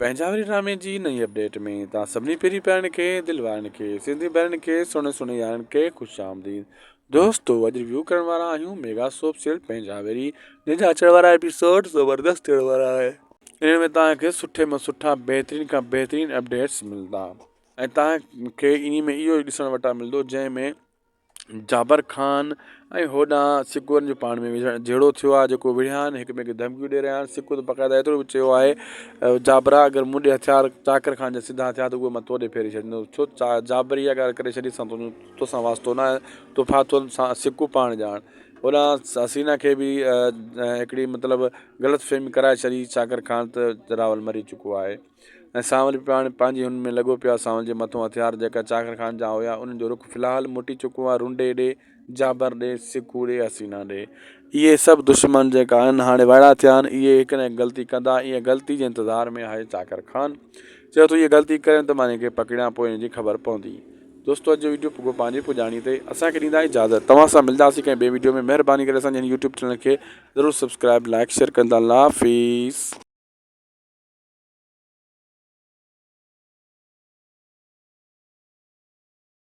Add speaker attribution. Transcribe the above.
Speaker 1: पंजाबी ड्रामे जी नई अपडेट में तव्हां सभिनी पहिरीं पियारनि खे दिलि वारनि खे सिंधी भेणनि खे सुहिणे सुहिणे यारनि खे ख़ुशि आमदीद। दोस्तो अॼु रिव्यू करण वारा आहियूं मेगा सोप सीरियल पंजाबी जंहिंजा अचण वारा एपिसोड ज़बरदस्त थियण वारा आहे। इन में तव्हांखे सुठे में सुठा बहितरीन खां बहितरीन अपडेट्स मिलंदा ऐं तव्हांखे इन में इहो ॾिसणु वटा मिलंदो जंहिंमें जाबर ख़ान ऐं होॾां सिकुअनि जो पाण में विझणु जहिड़ो थियो आहे जेको विढ़िया आहिनि हिक ॿिए खे धमकियूं ॾेई रहिया आहिनि। सिकु त बक़ाइदा एतिरो बि चयो आहे जाबरा अगरि मुंहिंजे हथियार चाकर ख़ान जा सिधा थिया त उहे मां तोड़े फेरे छॾींदो छो जाबरी इहा ॻाल्हि करे छॾी तोसां वास्तो न आहे तो फाथो सां सिकु पाण ॼाण। होॾां हसीना खे बि हिकिड़ी मतिलबु ग़लति कराए छॾी चाकर ख़ान त रावल मरी चुको आहे ऐं सांवल बि पाण पंहिंजी हुन में लॻो पियो आहे। सांवल जे मथां हथियार जेका चाकर ख़ान जा हुआ उन्हनि जो रुख फ़िलहालु मोटी चुको आहे रुंडे ॾे जाबर ॾे सिकू ॾे हसीना ॾे। इहे सभु दुश्मन जेका आहिनि हाणे वाइड़ा थिया आहिनि इहे हिकु न ग़लती कंदा इहा ग़लती जे इंतज़ार में आहे चाकर ख़ान चयो त इहे ग़लती कनि त मां हिनखे पकड़ियां पोइ हिनजी ख़बर पवंदी। दोस्तो अॼु जो वीडियो पुॻो पंहिंजी पुॼाणी ते असांखे ॾींदा इजाज़त तव्हां सां मिलंदासीं कंहिं ॿिए वीडियो में। महिरबानी करे असांजे यूट्यूब चैनल खे ज़रूरु सब्सक्राइब लाइक शेयर कंदा। अल्लाह हाफ़िज़।